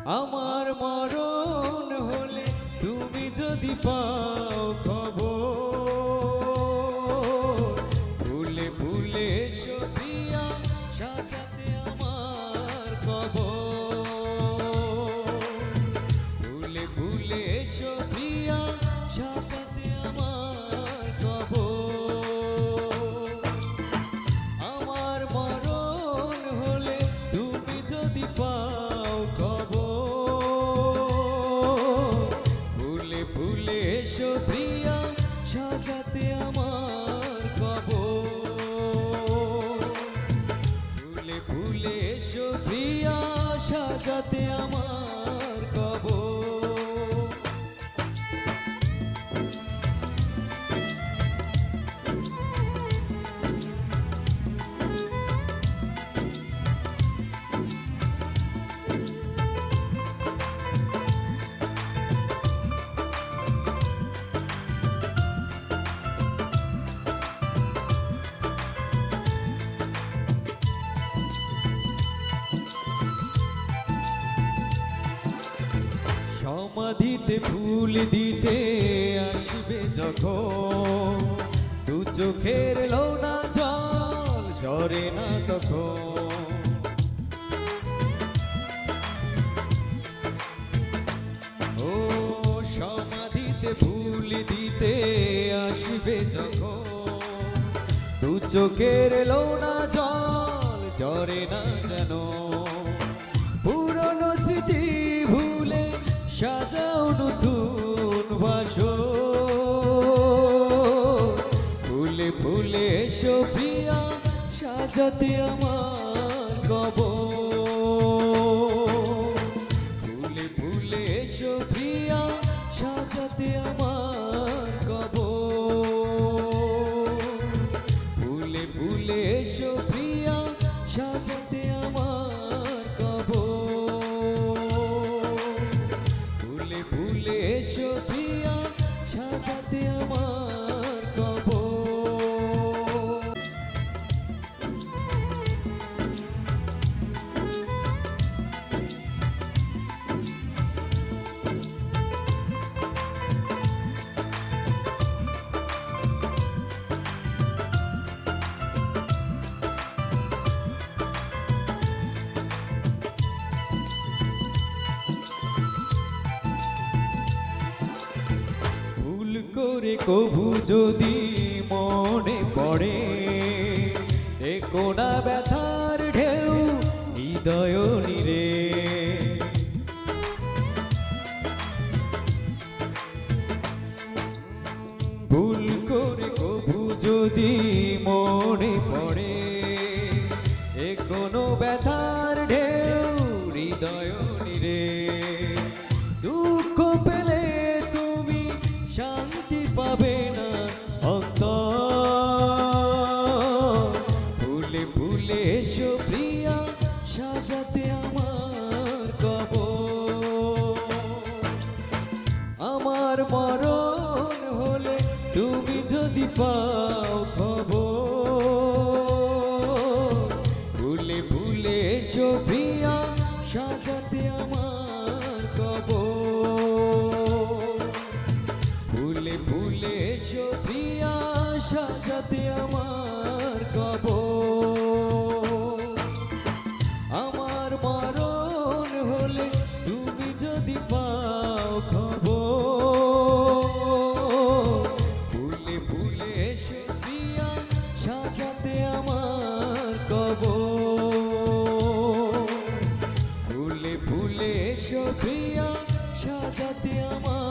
আমার মরণ হলে তুমি যদি পাও খবর, ভুলে ভুলে এসো প্রিয়া সাজাতে আমার কবর। ভুলে ভুলে এসো প্রিয়া সাজাতে আমার কবর। আমার মরণ হলে তুমি যদি পাও খবর, ভুলে ভুলে এসো প্রিয়া সাজাতে আমার কবর। ভুলে ভুলে এসো প্রিয়া সাজাতে আমার কবর। সমাধিতে ফুল দিতে আসবে যখন, দু চোখের লোনা জল ঝরে না তখন। ও সমাধিতে ফুল দিতে আসবে যখন, দু চোখের লোনা জল ঝরে না যেন। পুরনো স্মৃতি ভুলে সাজাও নতুন বাসর। ভুলে ভুলে এসো প্রিয়া সাজাতে আমার কবর। ভুলে ভুলে এসো প্রিয়া সাজাতে আমার কবর। ভুলে ভুলে এসো প্রিয়া সাজাতে আমার কবর। ভুলে ভুলে এসো প্রিয়া সাজাতে আমার কবর। ভুল করে কভু যদি মনে পড়ে, দেখো না ব্যথার ঢেউ হৃদয় নিরে। ভুল করে কভু যদি মনে পড়ে, কোনো ব্যথার ঢেউ হৃদয় নিরে। দুঃখ পেলে তুমি শান্তি পাবে না অন্তর। ভুলে ভুলে এসো প্রিয়া সাজাতে আমার কবর। আমার মরণ হলে তুমি যদি পাও খবর, ভুলে ভুলে এসো প্রিয়া সাজাতে আমার কবর। ভুলে ভুলে এসো প্রিয়া সাজাতে আমার কবর। আমার মরণ হলে তুমি যদি পাও খবর, ভুলে ভুলে এসো প্রিয়া সাজাতে আমার কবর। ভুলে ভুলে এসো প্রিয়া সাজাতে আমার